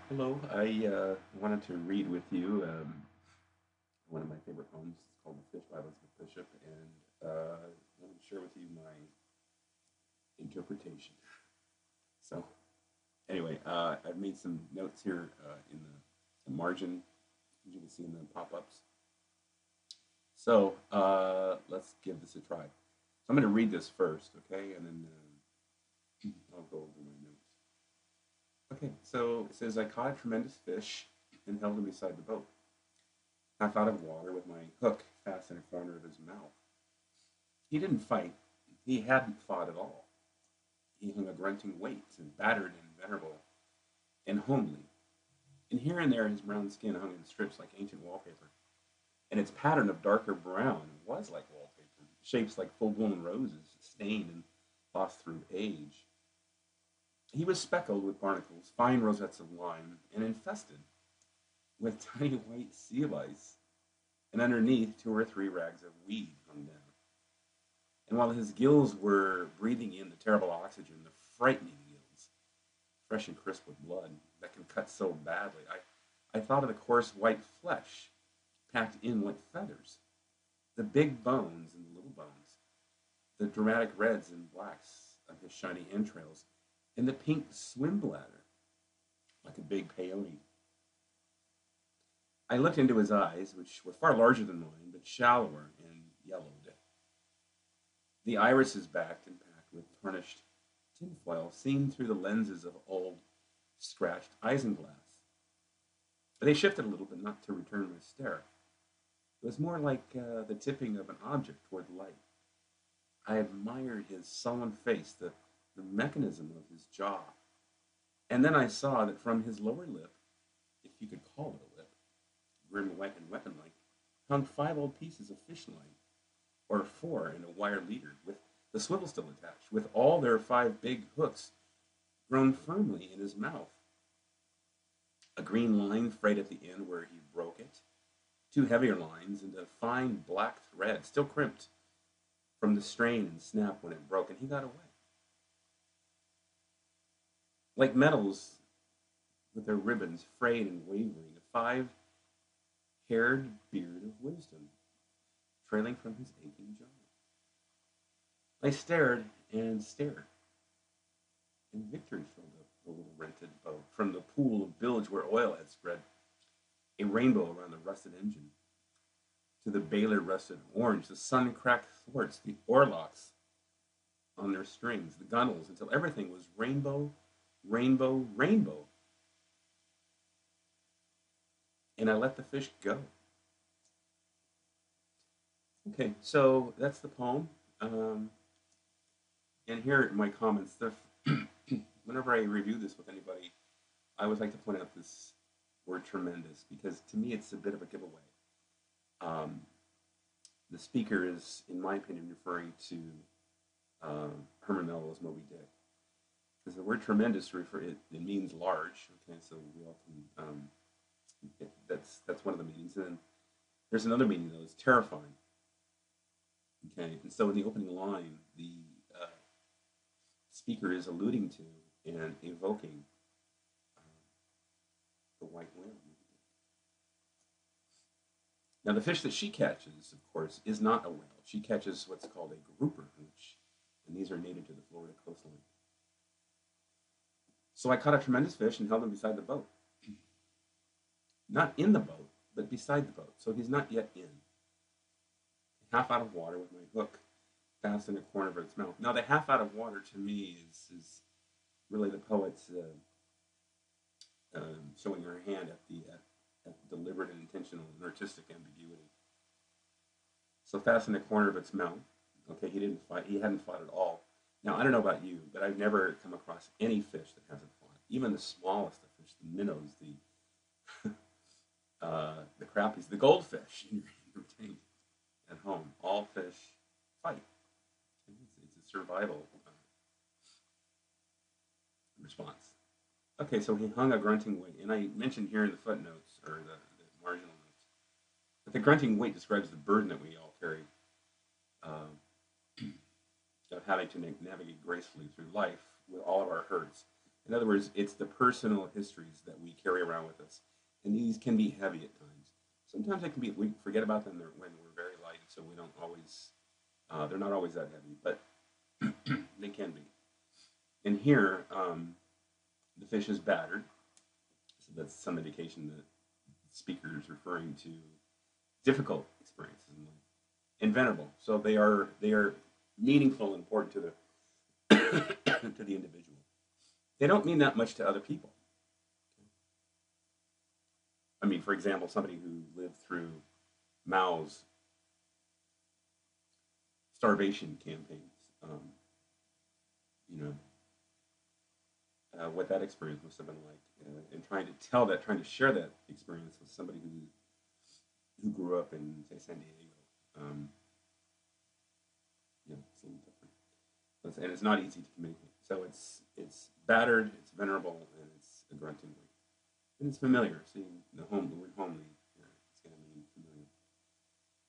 Hello, I wanted to read with you one of my favorite poems. It's called The Fish by Elizabeth Bishop, and I want to share with you my interpretation. So, anyway, I've made some notes here in the margin, as you can see in the pop ups. So, let's give this a try. So, I'm going to read this first, okay, and then I'll go over my notes. Okay, so it says, I caught a tremendous fish and held him beside the boat, half out of water with my hook fast in a corner of his mouth. He didn't fight. He hadn't fought at all. He hung a grunting weight and battered and venerable and homely. And here and there his brown skin hung in strips like ancient wallpaper. And its pattern of darker brown was like wallpaper, shapes like full-blown roses, stained and lost through age. He was speckled with barnacles, fine rosettes of lime, and infested with tiny white sea lice. And underneath, two or three rags of weed hung down. And while his gills were breathing in the terrible oxygen, the frightening gills, fresh and crisp with blood, that can cut so badly, I thought of the coarse white flesh packed in like feathers, the big bones and the little bones, the dramatic reds and blacks of his shiny entrails, and the pink swim bladder, like a big peyote. I looked into his eyes, which were far larger than mine, but shallower and yellowed. The irises backed and packed with tarnished tinfoil seen through the lenses of old, scratched isinglass. They shifted a little, but not to return my stare. It was more like the tipping of an object toward light. I admired his sullen face, the mechanism of his jaw. And then I saw that from his lower lip, if you could call it a lip, grim, wet, and weapon-like, hung five old pieces of fish line, or four in a wire leader, with the swivel still attached, with all their five big hooks grown firmly in his mouth. A green line frayed at the end where he broke it, two heavier lines, and a fine black thread, still crimped from the strain and snap when it broke, and he got away. Like metals with their ribbons frayed and wavering, a five-haired beard of wisdom trailing from his aching jaw. I stared and stared, and victory filled up the little rented boat. From the pool of bilge where oil had spread a rainbow around the rusted engine, to the bailer rusted orange, the sun-cracked thwarts, the oarlocks on their strings, the gunnels, until everything was rainbow, rainbow, rainbow. And I let the fish go. Okay, so that's the poem. And here are my comments. Whenever I review this with anybody, I always like to point out this word tremendous because to me it's a bit of a giveaway. Um, the speaker is, in my opinion, referring to Herman Melville's Moby Dick. Because the word tremendous it means large. Okay, so we all can that's one of the meanings. And then there's another meaning though, it's terrifying. Okay, and so in the opening line, the speaker is alluding to and evoking uh, the white whale. Now, the fish that she catches, of course, is not a whale. She catches what's called a grouper, and these are native to the Florida coastline. So I caught a tremendous fish and held him beside the boat. Not in the boat, but beside the boat. So he's not yet in. Half out of water with my hook fast in a corner of its mouth. Now, the half out of water to me is really the poet's showing her hand at deliberate and intentional and artistic ambiguity. So fast in the corner of its mouth. Okay, he didn't fight. He hadn't fought at all. Now, I don't know about you, but I've never come across any fish that hasn't fought. Even the smallest of fish, the minnows, the crappies, the goldfish in your tank at home. All fish fight. It's a survival response. Okay, so he hung a grunting weight, and I mentioned here in the footnotes or the marginal notes that the grunting weight describes the burden that we all carry uh, of having to navigate gracefully through life with all of our hurts In other words, it's the personal histories that we carry around with us, and these can be heavy at times. Sometimes it can be we forget about them when we're very light, so we don't always they're not always that heavy, but they can be. And here, the fish is battered, so that's some indication that the speaker is referring to difficult experiences in life, and venerable. So they are meaningful and important to the to the individual. They don't mean that much to other people. I mean, for example, somebody who lived through Mao's starvation campaigns, you know, what that experience must have been like, and trying to share that experience with somebody who grew up in, say, San Diego. It's a little different, and it's not easy to communicate. So it's battered, it's venerable, and it's a grunting way, and it's familiar. See the word homely here, it's going to mean familiar.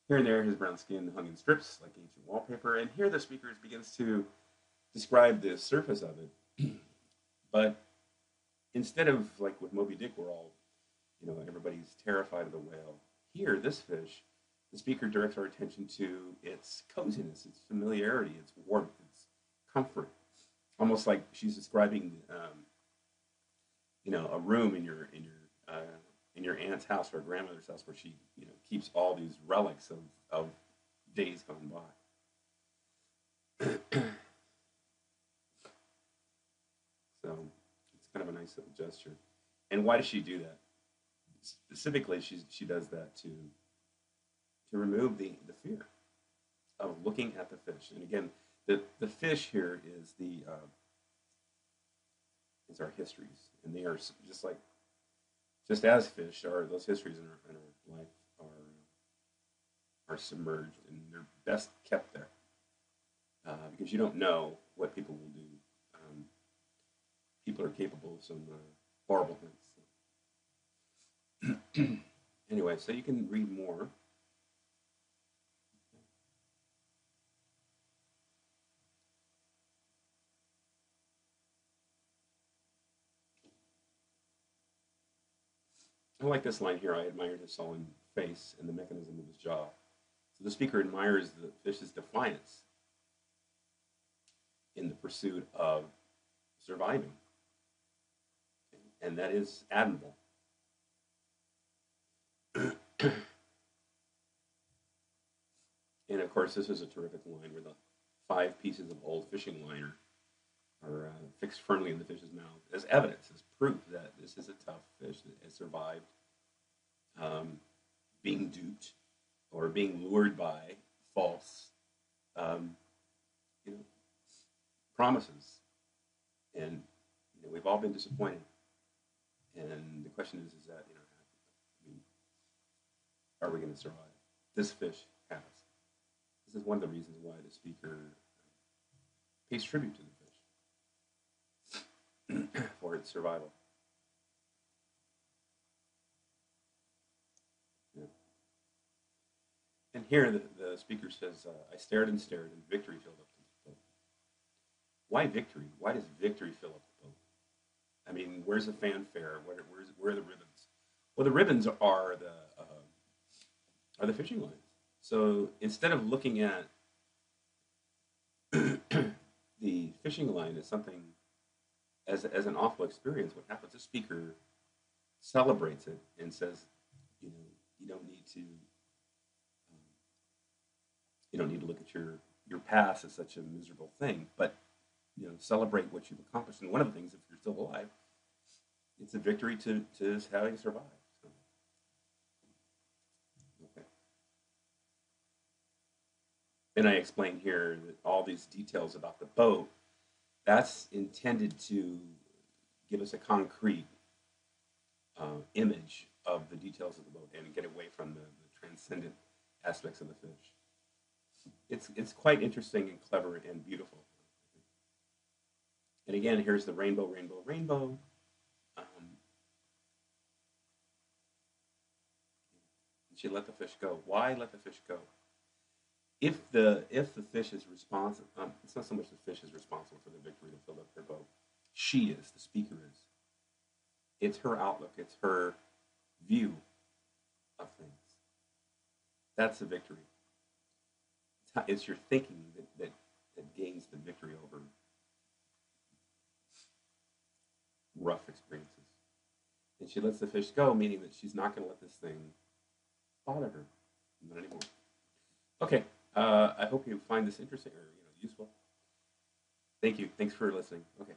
Here and there, his brown skin hung in strips like ancient wallpaper, and here the speaker begins to describe the surface of it. But instead of like with Moby Dick, we're all, everybody's terrified of the whale. Here, this fish, the speaker directs our attention to its coziness, its familiarity, its warmth, its comfort. Almost like she's describing, a room in your aunt's house or grandmother's house where she, keeps all these relics of days gone by. So it's kind of a nice little gesture. And why does she do that? Specifically, she does that to remove the fear of looking at the fish. And again, the fish here is is our histories, and they are just as fish are those histories in our life are submerged, and they're best kept there because you don't know what people will do. People are capable of some horrible things. Anyway, so you can read more. I like this line here. I admired his sullen face and the mechanism of his jaw. So the speaker admires the fish's defiance in the pursuit of surviving. And that is admirable. And of course, this is a terrific line where the 5 pieces of old fishing line are fixed firmly in the fish's mouth as evidence, as proof that this is a tough fish that has survived being duped or being lured by false, promises. And we've all been disappointed. And the question is that, are we going to survive? This fish has. This is one of the reasons why the speaker pays tribute to the fish for its survival. Yeah. And here the speaker says, I stared and stared, and victory filled up the boat. Why victory? Why does victory fill up the boat? I mean, where's the fanfare? Where are the ribbons? Well, the ribbons are the fishing lines. So instead of looking at the fishing line as something as an awful experience, what happens? The speaker celebrates it and says, you don't need to look at your past as such a miserable thing, but celebrate what you've accomplished. And one of the things, if you're still alive, it's a victory to having survived. So, okay. And I explain here that all these details about the boat, that's intended to give us a concrete image of the details of the boat and get away from the transcendent aspects of the fish. It's quite interesting and clever and beautiful. And again, here's the rainbow, rainbow, rainbow. She let the fish go. Why let the fish go? If the fish is responsible, it's not so much the fish is responsible for the victory to fill up their boat. she is, the speaker is. It's her outlook, it's her view of things. That's the victory. It's your thinking that gains the victory over rough experiences. And she lets the fish go, meaning that she's not going to let this thing bother her. Not anymore. Okay. I hope you find this interesting or useful. Thank you. Thanks for listening. Okay.